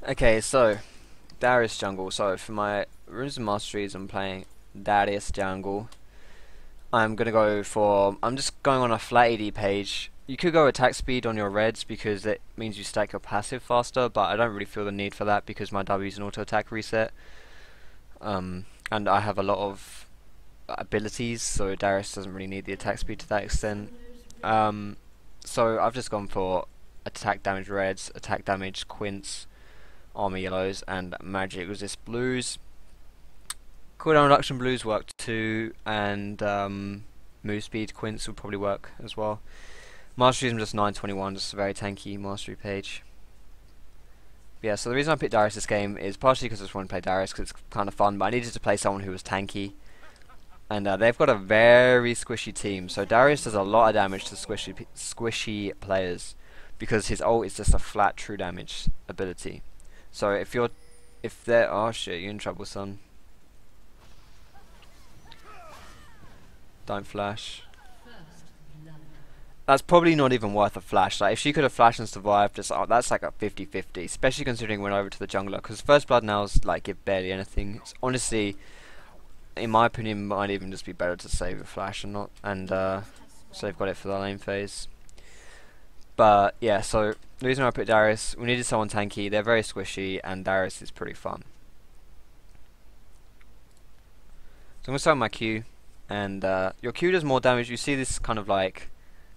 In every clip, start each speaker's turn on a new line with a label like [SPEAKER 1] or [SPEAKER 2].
[SPEAKER 1] Okay, so Darius jungle. So for my runes and masteries, I'm playing Darius jungle. I'm gonna go for. I'm just going on a flat AD page. You could go attack speed on your reds because it means you stack your passive faster, but I don't really feel the need for that because my W is an auto attack reset. And I have a lot of abilities, so Darius doesn't really need the attack speed to that extent. Um, so I've just gone for attack damage reds, attack damage quints, armor yellows, and magic resist blues. Cooldown reduction blues work too, and move speed quints would probably work as well. Mastery is just 921, just a very tanky mastery page. But yeah, so the reason I picked Darius this game is partially because I just want to play Darius because it's kind of fun, but I needed to play someone who was tanky. And they've got a very squishy team, so Darius does a lot of damage to squishy players because his ult is just a flat true damage ability. So if they're oh shit, you're in trouble, son. Don't flash. That's probably not even worth a flash. Like if she could have flashed and survived, just that's like a 50-50, especially considering we went over to the jungler. Because first blood now's like give barely anything. It's honestly, in my opinion, might even just be better to save a flash and not save got it for the lane phase. But yeah, so the reason I put Darius, we needed someone tanky. They're very squishy, and Darius is pretty fun. So I'm gonna start with my Q, and your Q does more damage. You see this kind of like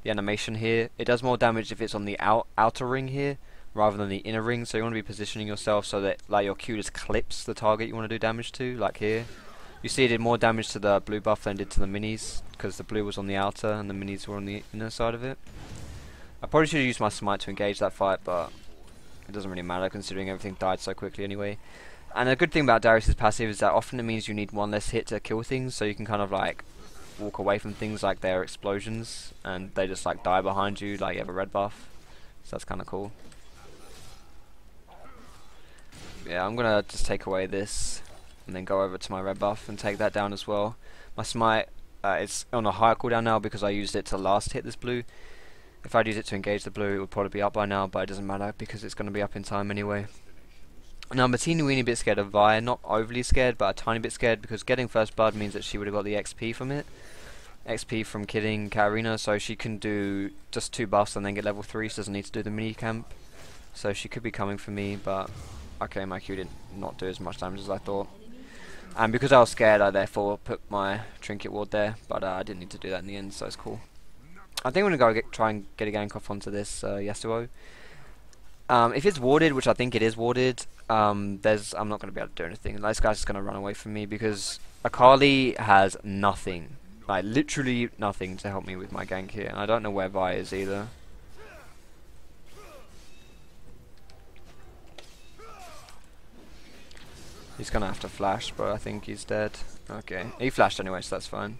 [SPEAKER 1] the animation here. It does more damage if it's on the outer ring here rather than the inner ring. So you want to be positioning yourself so that like your Q just clips the target you want to do damage to, like here. You see it did more damage to the blue buff than it did to the minis because the blue was on the outer and the minis were on the inner side of it. I probably should have used my smite to engage that fight, but it doesn't really matter considering everything died so quickly anyway. And the good thing about Darius's passive is that often it means you need one less hit to kill things, so you can kind of like walk away from things like their explosions and they just like die behind you like you have a red buff. So that's kind of cool. Yeah, I'm gonna just take away this and then go over to my red buff and take that down as well. My smite it's on a higher cooldown now because I used it to last hit this blue. If I'd use it to engage the blue, it would probably be up by now, but it doesn't matter because it's going to be up in time anyway. Now I'm a teeny weeny bit scared of Vi, not overly scared, but a tiny bit scared because getting first blood means that she would have got the XP from it. XP from killing Katarina, so she can do just 2 buffs and then get level 3, she doesn't need to do the mini camp. So she could be coming for me, but okay, my Q did not do as much damage as I thought. And because I was scared, I therefore put my trinket ward there, but I didn't need to do that in the end, so it's cool. I think I'm going to go try and get a gank off onto this Yasuo. If it's warded, which I think it is warded, I'm not going to be able to do anything. This guy's just going to run away from me because Akali has nothing. Like, literally nothing to help me with my gank here. And I don't know where Vi is either. He's going to have to flash, but I think he's dead. Okay. He flashed anyway, so that's fine.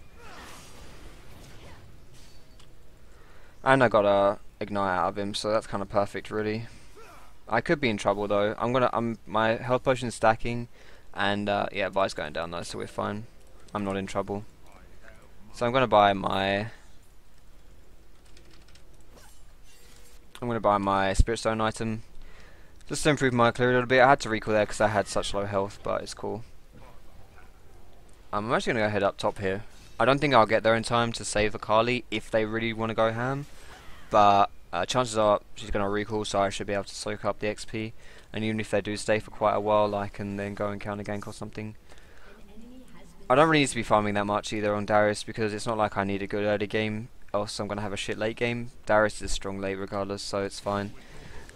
[SPEAKER 1] And I got a ignite out of him, so that's kind of perfect, really. I could be in trouble though. My health potion's stacking, and yeah, Vi's going down though, so we're fine. I'm not in trouble. So I'm gonna buy my Spirit Stone item, just to improve my clear a little bit. I had to recall there because I had such low health, but it's cool. I'm actually gonna go head up top here. I don't think I'll get there in time to save Akali if they really want to go ham, but chances are she's going to recall, so I should be able to soak up the XP. And even if they do stay for quite a while, I can then go and counter gank or something. I don't really need to be farming that much either on Darius because it's not like I need a good early game, else I'm going to have a shit late game. Darius is strong late regardless, so it's fine.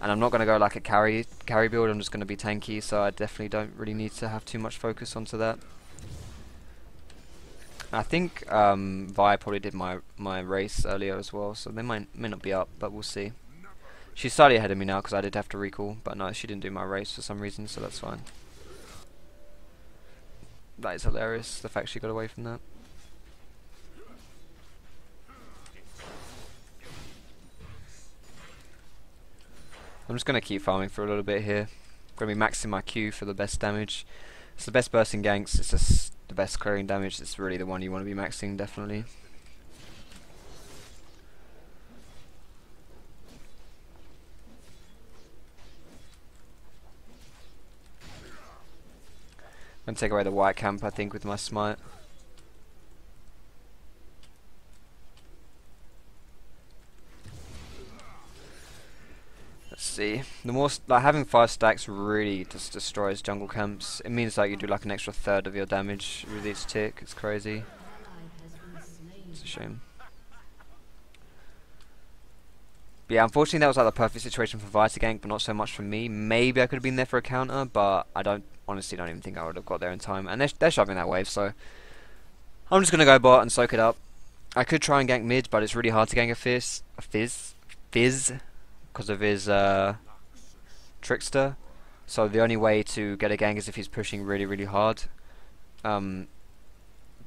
[SPEAKER 1] And I'm not going to go like a carry build, I'm just going to be tanky, so I definitely don't really need to have too much focus onto that. I think Vi probably did my race earlier as well, so they may not be up, but we'll see. She's slightly ahead of me now because I did have to recall, but no, she didn't do my race for some reason, so that's fine. That is hilarious, the fact she got away from that. I'm just going to keep farming for a little bit here. I'm going to be maxing my Q for the best damage. It's the best bursting ganks, it's just the best clearing damage, it's really the one you want to be maxing, definitely. And take away the white camp, I think, with my smite. Let's see. The more like having 5 stacks really just destroys jungle camps. It means like you do like an extra third of your damage with each tick. It's crazy. It's a shame. But yeah, unfortunately that was like the perfect situation for Vi to gank, but not so much for me. Maybe I could have been there for a counter, but I honestly don't even think I would have got there in time. And they're shoving that wave, so I'm just gonna go bot and soak it up. I could try and gank mid, but it's really hard to gank a Fizz, because of his Trickster. So the only way to get a gank is if he's pushing really, really hard.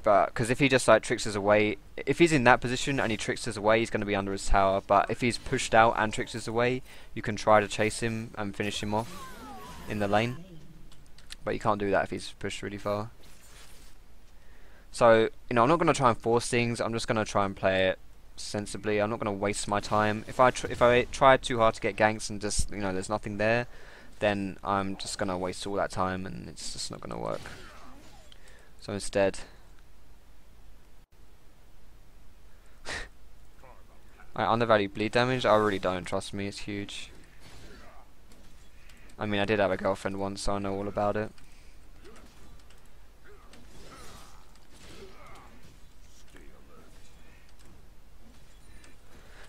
[SPEAKER 1] But because if he just like Tricksters away, if he's in that position and he Tricksters away, he's going to be under his tower. But if he's pushed out and Tricksters away, you can try to chase him and finish him off in the lane. But you can't do that if he's pushed really far. So, you know, I'm not going to try and force things. I'm just going to try and play it sensibly. I'm not going to waste my time. If I try too hard to get ganks and just, you know, there's nothing there, then I'm just going to waste all that time and it's just not going to work. So instead, I undervalue bleed damage. I really don't, trust me, it's huge. I mean, I did have a girlfriend once, so I know all about it.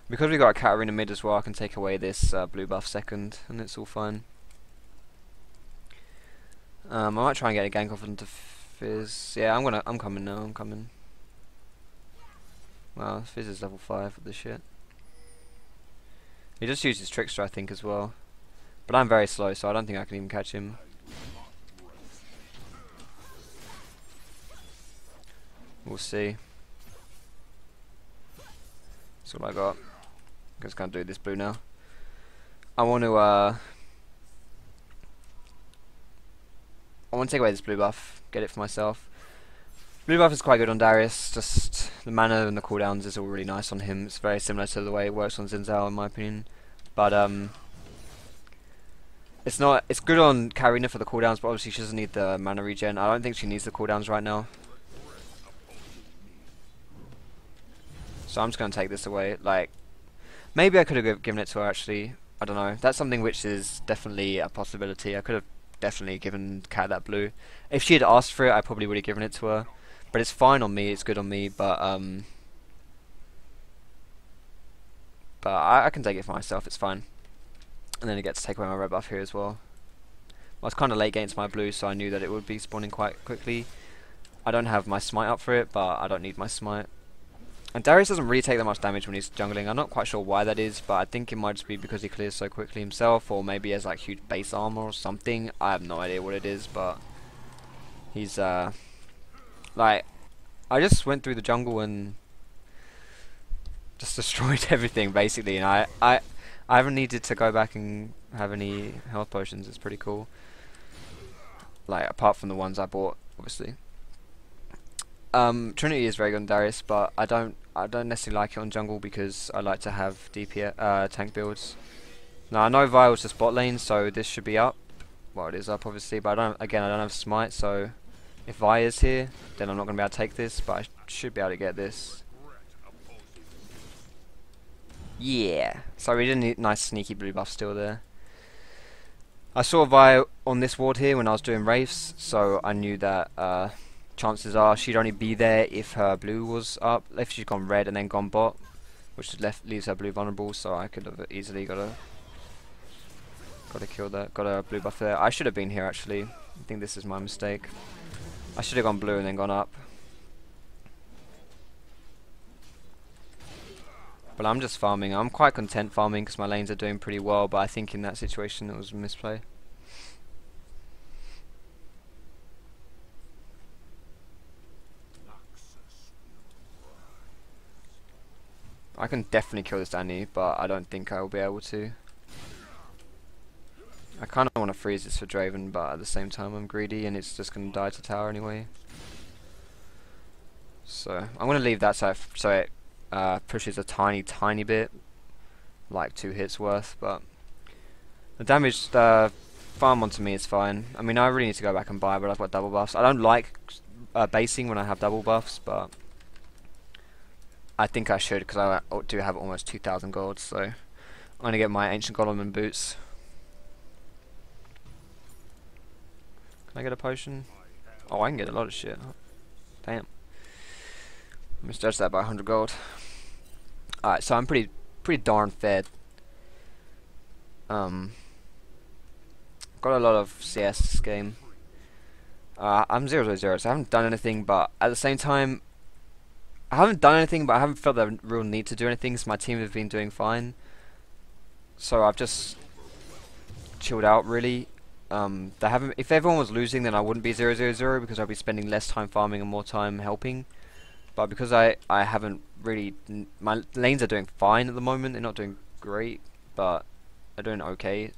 [SPEAKER 1] Because we got a Katarina mid as well, I can take away this blue buff second, and it's all fine. I might try and get a gank off into Fizz. Yeah, I'm coming now. I'm coming. Wow, Fizz is level 5 with this shit. He just uses Trickster, I think, as well. But I'm very slow, so I don't think I can even catch him. We'll see. That's all I got. I'm just gonna do this blue now. I want to take away this blue buff, get it for myself. Blue buff is quite good on Darius, just the mana and the cooldowns is all really nice on him. It's very similar to the way it works on Xin Zhao in my opinion. But it's good on Katarina for the cooldowns, but obviously she doesn't need the mana regen. I don't think she needs the cooldowns right now. So I'm just gonna take this away. Like, maybe I could have given it to her actually. I don't know. That's something which is definitely a possibility. I could have definitely given Cat that blue. If she had asked for it, I probably would have given it to her. But it's fine on me. It's good on me. But I can take it for myself. It's fine. And then I get to take away my red buff here as well. I was kind of late against my blue, so I knew that it would be spawning quite quickly. I don't have my smite up for it, but I don't need my smite. And Darius doesn't really take that much damage when he's jungling. I'm not quite sure why that is, but I think it might just be because he clears so quickly himself, or maybe he has like huge base armor or something. I have no idea what it is, but he's like, I just went through the jungle and just destroyed everything basically, and I haven't needed to go back and have any health potions. It's pretty cool. Like, apart from the ones I bought, obviously. Trinity is very good on Darius, but I don't necessarily like it on jungle because I like to have DPS tank builds. Now I know Vi was just bot lane, so this should be up. Well, it is up obviously, but I don't have smite, so if Vi is here, then I'm not gonna be able to take this, but I should be able to get this. Yeah. So we did a nice sneaky blue buff still there. I saw Vi on this ward here when I was doing Wraiths, so I knew that chances are she'd only be there if her blue was up. If she'd gone red and then gone bot, which leaves her blue vulnerable, so I could have easily got a kill that. Got a blue buff there. I should have been here actually. I think this is my mistake. I should have gone blue and then gone up. But I'm just farming. I'm quite content farming because my lanes are doing pretty well, but I think in that situation it was a misplay. I can definitely kill this Danny, but I don't think I will be able to. I kind of want to freeze this for Draven, but at the same time I'm greedy and it's just going to die to tower anyway. So I'm going to leave that so it pushes a tiny bit, like 2 hits worth, but the damage farm onto me is fine. I mean, I really need to go back and buy, but I've got double buffs. I don't like basing when I have double buffs, but I think I should because I do have almost 2,000 gold, so I'm going to get my Ancient Golem and boots. Can I get a potion? Oh, I can get a lot of shit. Damn. Misjudged that by 100 gold. Alright, so I'm pretty darn fed. Got a lot of CS this game. I'm 0-0, so I haven't done anything, but at the same time, I haven't felt the real need to do anything, so my team have been doing fine. So I've just chilled out, really. If everyone was losing, then I wouldn't be 0-0-0 because I'd be spending less time farming and more time helping. But because I haven't really, my lanes are doing fine at the moment. They're not doing great, but they're doing okay.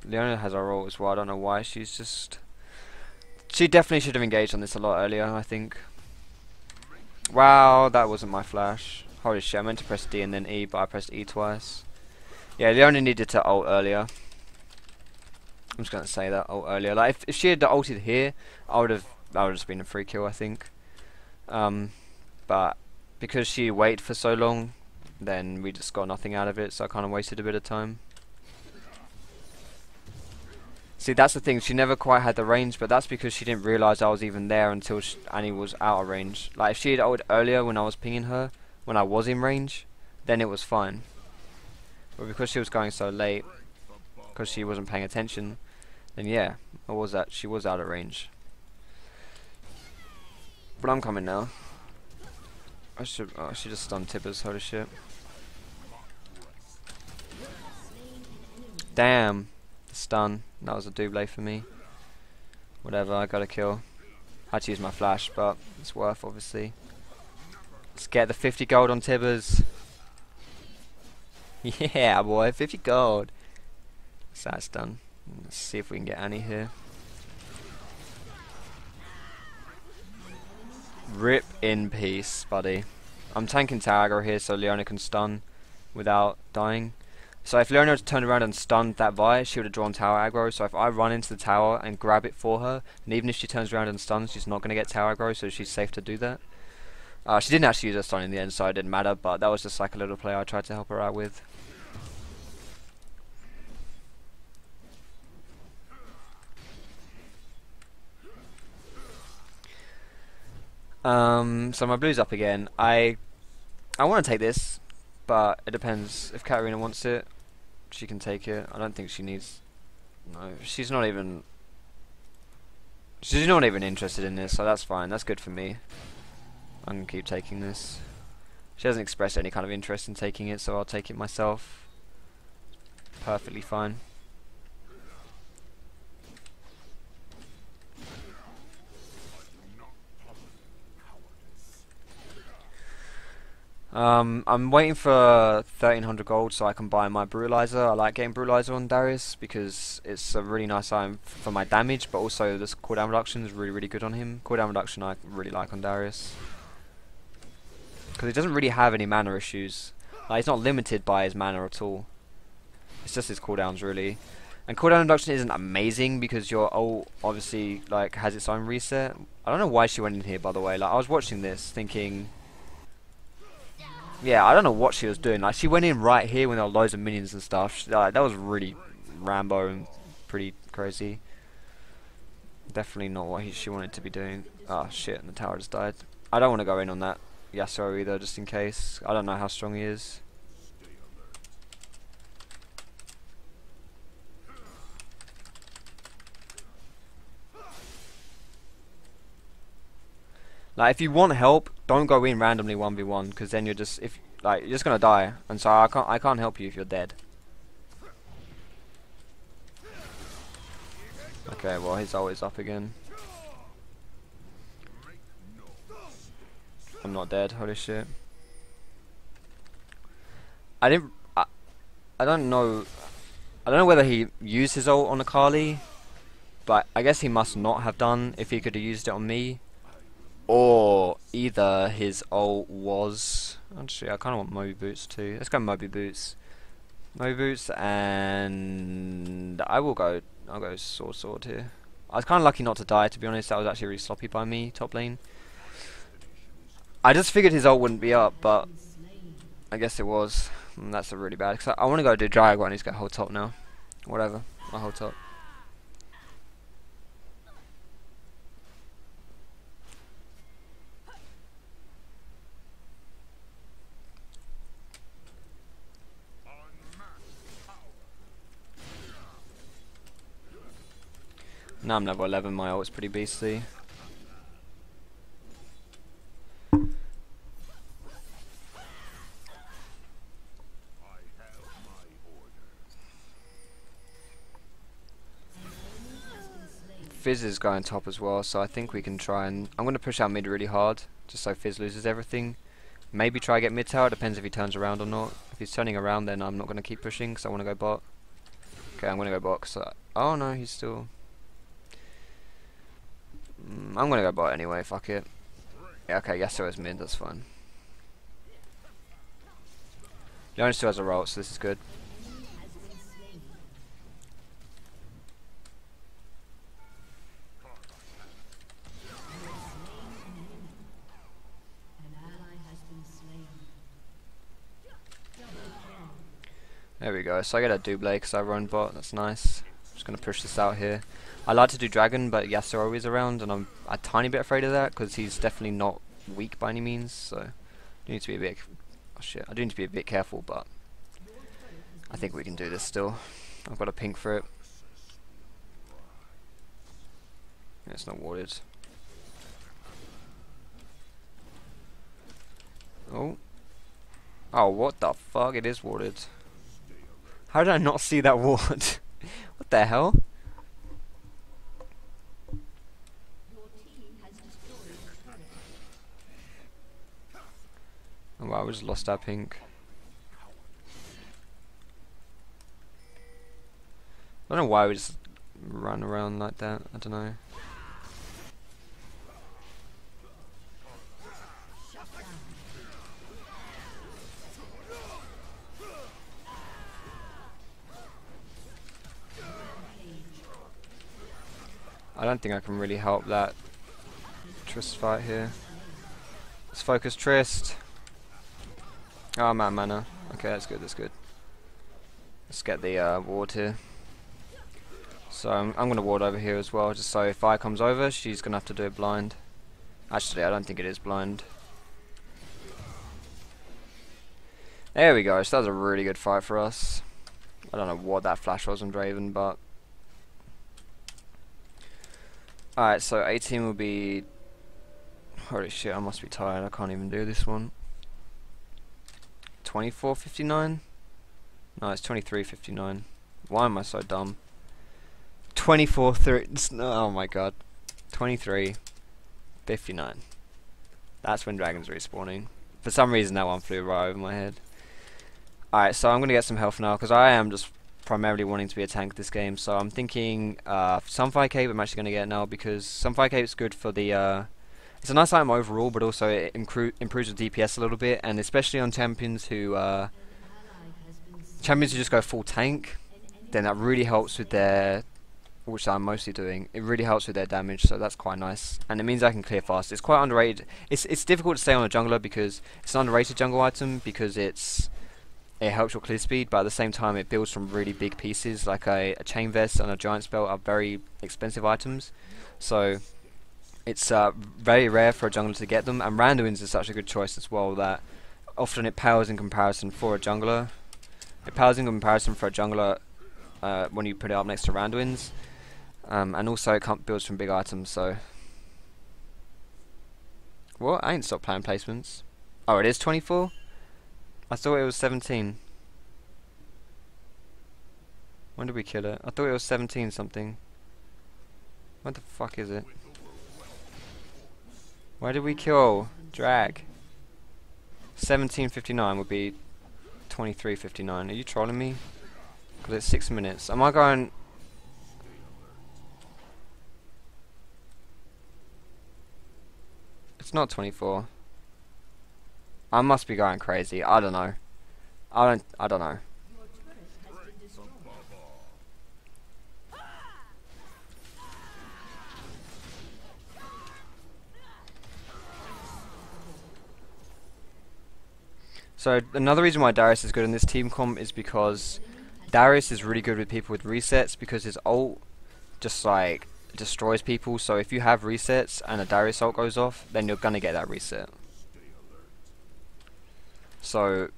[SPEAKER 1] Leona has our ult as well. I don't know why. She definitely should have engaged on this a lot earlier, I think. Wow, that wasn't my flash. Holy shit, I meant to press D and then E, but I pressed E twice. Yeah, Leona needed to ult earlier. I'm just gonna say that, ult earlier. Like if she had ulted here, that would have just been a free kill, I think. But because she waited for so long, then we just got nothing out of it, so I kind of wasted a bit of time. See, that's the thing, she never quite had the range, but that's because she didn't realise I was even there until Annie was out of range. Like, if she had ulted earlier when I was pinging her, when I was in range, then it was fine. But because she was going so late, because she wasn't paying attention, then yeah, she was out of range. But I'm coming now. She just stunned Tibbers, holy shit. Damn, the stun. That was a double for me. Whatever, I got a kill. I had to use my flash, but it's worth, obviously. Let's get the 50 gold on Tibbers. Yeah, boy, 50 gold. So that's done. Let's see if we can get Annie here. Rip in peace, buddy. I'm tanking tower aggro here so Leona can stun without dying. So if Leona had turned around and stunned that Vi, she would have drawn tower aggro. So if I run into the tower and grab it for her, and even if she turns around and stuns, she's not going to get tower aggro, so she's safe to do that. She didn't actually use her stun in the end, so it didn't matter, but that was just like a little play I tried to help her out with. So my blue's up again. I want to take this, but it depends. If Katarina wants it, she can take it. I don't think she needs. No, she's not even interested in this, so that's fine. That's good for me. I'm gonna keep taking this. She hasn't expressed any kind of interest in taking it, so I'll take it myself. Perfectly fine. I'm waiting for 1300 gold so I can buy my Brutalizer. I like getting Brutalizer on Darius because it's a really nice item for my damage, but also this cooldown reduction is really good on him. Cooldown reduction I really like on Darius because he doesn't really have any mana issues. Like, he's not limited by his mana at all. It's just his cooldowns really. And cooldown reduction isn't amazing because your ult obviously like has its own reset. I don't know why she went in here, by the way. Like, I was watching this thinking. Yeah, I don't know what she was doing. Like, she went in right here when there were loads of minions and stuff. That was really Rambo and pretty crazy. Definitely not what she wanted to be doing. Oh shit, and the tower just died. I don't want to go in on that Yasuo either, just in case. I don't know how strong he is. Like, if you want help, don't go in randomly 1v1 because then you're just you're just gonna die, and so I can't help you if you're dead. Okay, well his ult is up again. I'm not dead. Holy shit! I don't know. I don't know whether he used his ult on Akali, but I guess he must not have done if he could have used it on me. Or either his ult was. Actually, I kind of want Moby Boots too. Let's go Moby Boots. No boots, and I'll go sword here. I was kind of lucky not to die, to be honest. That was actually really sloppy by me, top lane. I just figured his ult wouldn't be up, but I guess it was. And that's a really bad, because I want to go do Dragon, he's got hold top now. Whatever, I'll hold top. Now I'm level 11, my ult's pretty beastly. Fizz is going top as well, so I think we can try and... I'm going to push out mid really hard, just so Fizz loses everything. Maybe try to get mid tower, depends if he turns around or not. If he's turning around, then I'm not going to keep pushing, because I want to go bot. Okay, I'm going to go bot, cause oh no, he's still... I'm going to go bot anyway, fuck it. Yeah, okay, Yasuo is mid, that's fine. Leon still has a roll, so this is good. There we go, so I get a double because I run bot, that's nice. I'm just going to push this out here. I like to do dragon, but Yasuo always around, and I'm a tiny bit afraid of that, because he's definitely not weak by any means, so I do need to be a bit... oh shit, I do need to be a bit careful, but I think we can do this still. I've got a pink for it. Yeah, it's not warded. Oh. Oh, what the fuck? It is warded. How did I not see that ward? What the hell? Oh wow, we just lost our pink. I don't know why we just run around like that. I don't know. I don't think I can really help that Trist fight here. Let's focus Trist. Oh, I'm out of mana. Okay, that's good, that's good. Let's get the ward here. So I'm going to ward over here as well, just so if Fire comes over, she's going to have to do it blind. Actually, I don't think it is blind. There we go, so that was a really good fight for us. I don't know what that flash was on Draven, but... Alright, so 18 will be... Holy shit, I must be tired, I can't even do this one. 24.59? No, it's 23.59. Why am I so dumb? 24.3... Oh my god. 23.59. That's when dragons respawning. For some reason that one flew right over my head. Alright, so I'm going to get some health now, because I am just primarily wanting to be a tank this game, so I'm thinking Sunfire Cape I'm actually going to get now, because Sunfire Cape is good for the... it's a nice item overall, but also it improves the DPS a little bit, and especially on champions who just go full tank, then that really helps with their... which I'm mostly doing. It really helps with their damage, so that's quite nice, and it means I can clear fast. It's quite underrated. It's difficult to stay on a jungler because it's an underrated jungle item, because it helps your clear speed, but at the same time it builds from really big pieces, like a chain vest and a giant spell are very expensive items, so it's very rare for a jungler to get them, and Randuin's is such a good choice as well that often it powers in comparison for a jungler. It powers in comparison for a jungler when you put it up next to Randuin's. And also it builds from big items, so... What? I ain't stopped playing placements. Oh, it is 24? I thought it was 17. When did we kill it? I thought it was 17 something. What the fuck is it? Where did we kill? Drag. 17.59 would be 23.59. Are you trolling me? Because it's 6 minutes. Am I going... It's not 24. I must be going crazy. I don't know. I don't know. So another reason why Darius is good in this team comp is because Darius is really good with people with resets because his ult just like destroys people. So if you have resets and a Darius ult goes off, then you're gonna get that reset. So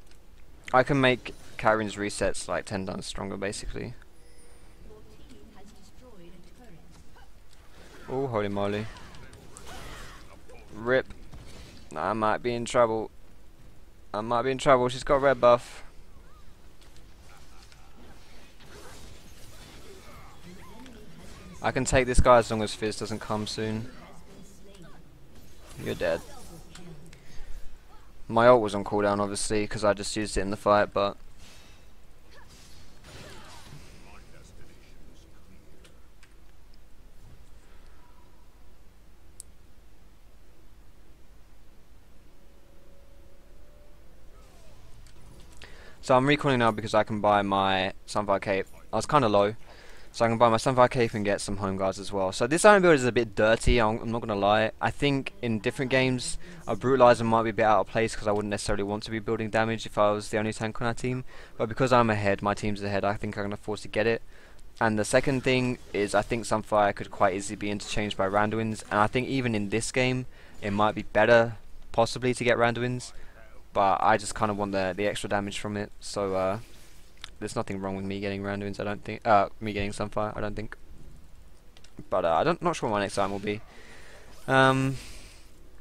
[SPEAKER 1] I can make Karin's resets like 10 times stronger basically. Oh, holy moly. Rip. I might be in trouble. I might be in trouble. She's got red buff. I can take this guy as long as Fizz doesn't come soon. You're dead. My ult was on cooldown obviously because I just used it in the fight, but so I'm recalling now because I can buy my Sunfire Cape. I was kind of low, so I can buy my Sunfire Cape and get some Home Guards as well. So this iron build is a bit dirty, I'm not going to lie. I think in different games a Brutalizer might be a bit out of place because I wouldn't necessarily want to be building damage if I was the only tank on our team. But because I'm ahead, my team's ahead, I think I can afford to get it. And the second thing is I think Sunfire could quite easily be interchanged by Randuin's, and I think even in this game it might be better possibly to get Randuin's. But I just kind of want the extra damage from it, so there's nothing wrong with me getting Randuin's, I don't think. Me getting Sunfire, I don't think. But not sure what my next time will be. They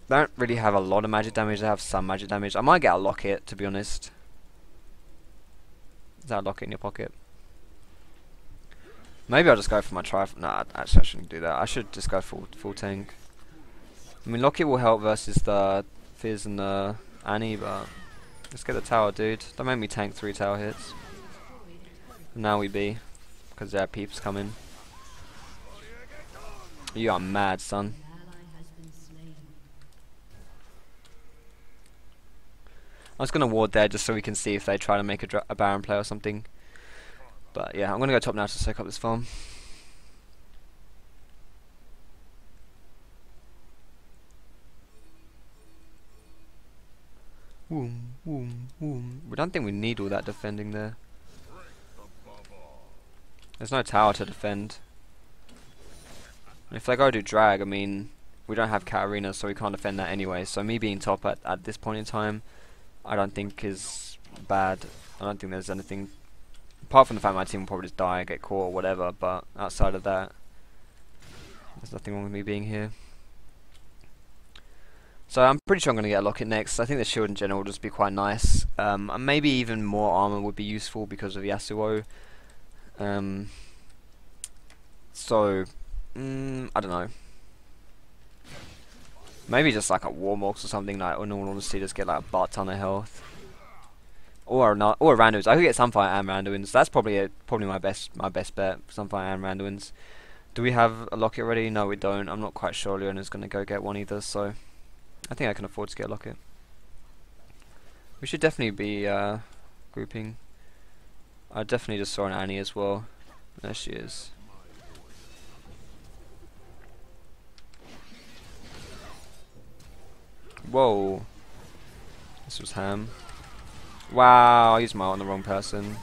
[SPEAKER 1] don't really have a lot of magic damage, they have some magic damage. I might get a Locket, to be honest. Is that a Locket in your pocket? Maybe I'll just go for my nah, actually I shouldn't do that. I should just go full tank. I mean, Locket will help versus the Fizz and the Annie, but let's get the tower, dude. Don't make me tank 3 tower hits. Now we be, because there are peeps coming. You are mad, son. I was gonna ward there just so we can see if they try to make a Baron play or something. But yeah, I'm gonna go top now to soak up this farm. Woom, woom, woom. We don't think we need all that defending there. There's no tower to defend. And if they go to drag, I mean, we don't have Katarina, so we can't defend that anyway. So me being top at this point in time, I don't think is bad. I don't think there's anything, apart from the fact my team will probably just die, get caught or whatever, but outside of that, there's nothing wrong with me being here. So I'm pretty sure I'm going to get a Locket next. I think the shield in general will just be quite nice. And maybe even more armor would be useful because of Yasuo. So, I don't know. Maybe just like a Warmox or something, like, in all honesty, just get like a butt ton of health. Or a Randuin's. I could get Sunfire and Randuin's. That's probably my best bet. Sunfire and Randuin's. Do we have a Locket already? No, we don't. I'm not quite sure Leona's going to go get one either, so I think I can afford to get a Locket. We should definitely be grouping. I definitely just saw an Annie as well. There she is. Whoa. This was ham. Wow, I used my ult on the wrong person.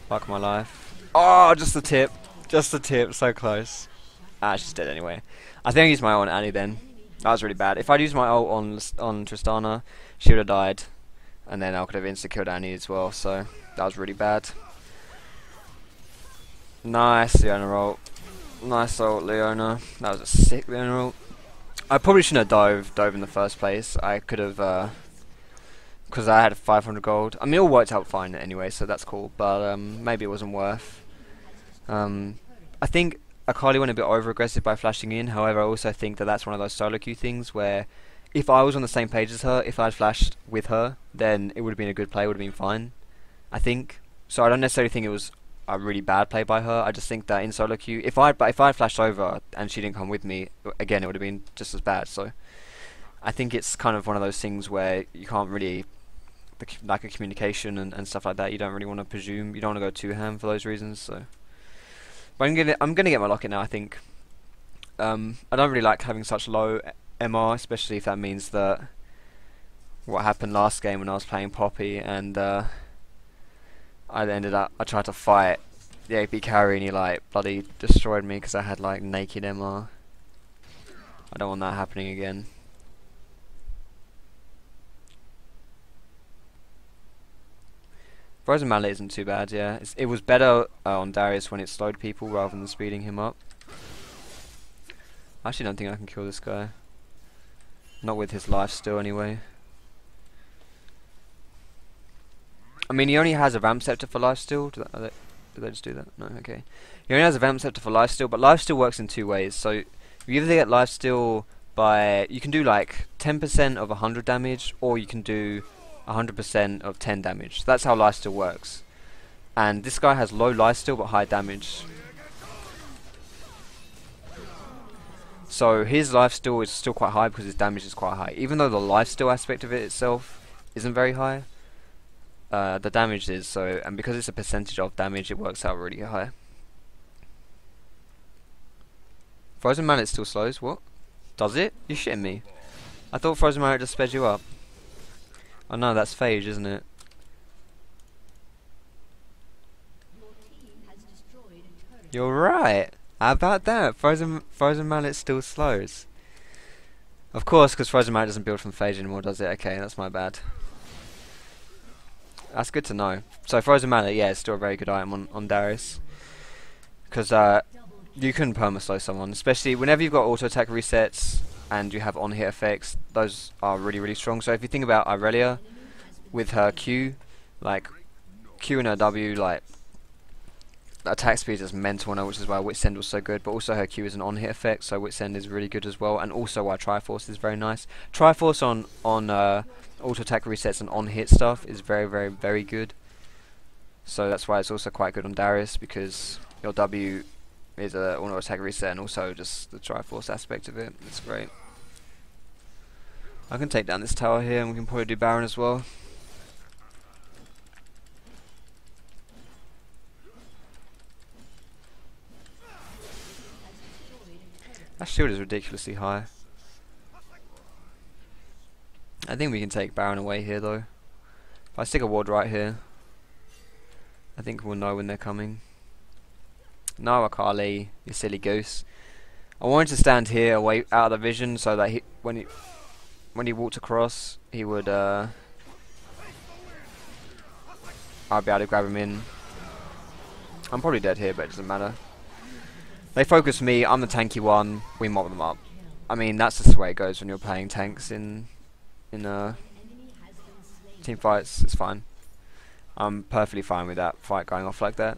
[SPEAKER 1] Fuck my life. Oh, just the tip. Just the tip, so close. Ah, she's dead anyway. I think I used my ult on Annie then. That was really bad. If I'd used my ult on Tristana, she would have died. And then I could have insta-killed Annie as well, so that was really bad. Nice Leona ult. Nice ult, Leona. That was a sick Leona ult. I probably shouldn't have dove in the first place. I could have, because I had 500 gold. I mean, it all worked out fine anyway, so that's cool. But maybe it wasn't worth. I think Akali went a bit over-aggressive by flashing in. However, I also think that that's one of those solo queue things where if I was on the same page as her, if I had flashed with her, then it would have been a good play, would have been fine, I think. So I don't necessarily think it was a really bad play by her. I just think that in solo queue, if I had flashed over and she didn't come with me, again, it would have been just as bad. So I think it's kind of one of those things where you can't really, like a communication and stuff like that, you don't really want to presume, you don't want to go too ham for those reasons. So, but I'm gonna get my Locket now, I think. I don't really like having such low MR, especially if that means that what happened last game when I was playing Poppy, and I tried to fight the AP carry and he like bloody destroyed me because I had like naked MR. I don't want that happening again. Frozen Mallet isn't too bad, yeah. It was better on Darius when it slowed people rather than speeding him up. I actually don't think I can kill this guy. Not with his life still anyway. I mean, he only has a Vamp Scepter for life steal. Did they just do that? No, okay. He only has a Vamp Scepter for life steal, but life steal works in two ways. So you either get life steal by, you can do like 10% of 100 damage, or you can do 100% of 10 damage. So that's how life steal works. And this guy has low life steal but high damage. So his life steal is still quite high because his damage is quite high. Even though the life steal aspect of it itself isn't very high, the damage is, so, and because it's a percentage of damage, it works out really high. Frozen Mallet still slows, what? Does it? You're shitting me. I thought Frozen Mallet just sped you up. Oh no, that's Phage, isn't it? You're right. How about that? Frozen Mallet still slows. Of course, because Frozen Mallet doesn't build from Phage anymore, does it? Okay, that's my bad. That's good to know. So Frozen Mallet, yeah, it's still a very good item on Darius. Because you can perma-slow someone, especially whenever you've got auto-attack resets and you have on-hit effects. Those are really, really strong. So if you think about Irelia with her Q, like Q and her W, like attack speed is mental on her, which is why Witsend was so good, but also her Q is an on-hit effect, so Witsend is really good as well, and also why Triforce is very nice. Triforce on auto-attack resets and on-hit stuff is very, very, very good. So that's why it's also quite good on Darius, because your W is a auto-attack reset, and also just the Triforce aspect of it. It's great. I can take down this tower here, and we can probably do Baron as well. That shield is ridiculously high. I think we can take Baron away here though. If I stick a ward right here, I think we'll know when they're coming. No, Akali, you silly goose. I wanted to stand here away out of the vision so that when he walked across, he would I'll be able to grab him in. I'm probably dead here, but it doesn't matter. They focus me, I'm the tanky one, we mob them up. I mean, that's just the way it goes when you're playing tanks in team fights. It's fine. I'm perfectly fine with that fight going off like that.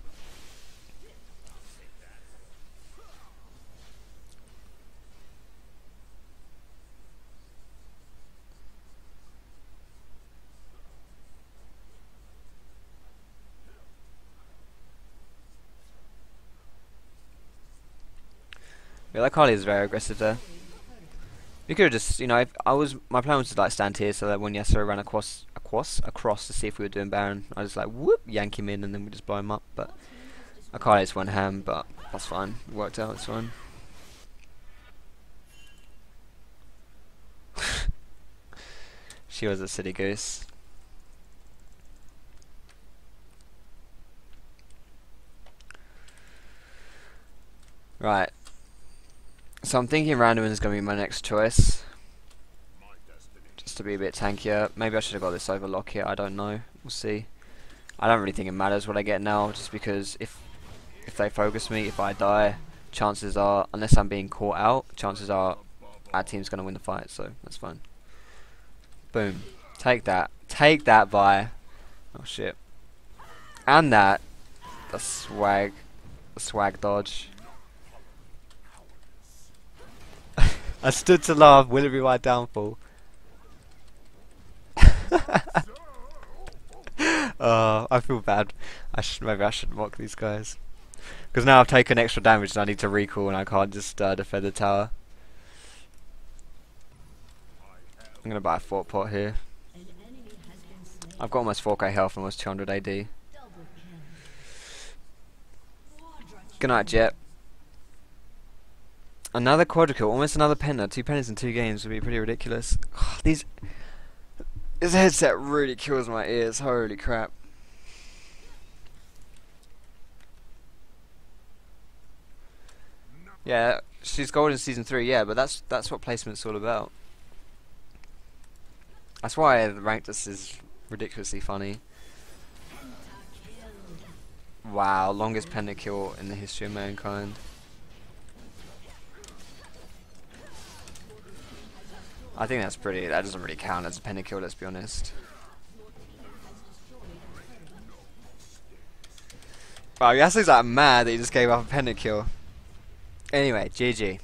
[SPEAKER 1] Yeah, that Carly is very aggressive there. You could have just, you know, my plan was to like stand here so that when Yasuo ran across to see if we were doing Baron, I just like whoop, yank him in and then we just blow him up. But Akali just went ham, but that's fine. It worked out. It's fine. She was a silly goose. Right. So I'm thinking Randuin is going to be my next choice. Just to be a bit tankier. Maybe I should have got this overlock here, I don't know. We'll see. I don't really think it matters what I get now, just because if they focus me, if I die, chances are, unless I'm being caught out, chances are our team's going to win the fight, so that's fine. Boom. Take that. Take that, Vi. Oh shit. And that. The swag dodge. I stood to laugh, will it be my downfall? I feel bad. Maybe I should mock these guys. Because now I've taken extra damage and I need to recall and I can't just defend the tower. I'm going to buy a fort pot here. I've got almost 4k health and almost 200 AD. Good night, Jet. Another quadra kill, almost another penta. 2 pentas in 2 games would be pretty ridiculous. These His headset really kills my ears, holy crap. Yeah, she's gold in season 3, yeah, but that's what placement's all about. That's why the ranked us is ridiculously funny. Wow, longest pentakill in the history of mankind. I think that's pretty, that doesn't really count as a pentakill, let's be honest. Wow, Yasuo's like mad that he just gave up a pentakill. Anyway, GG.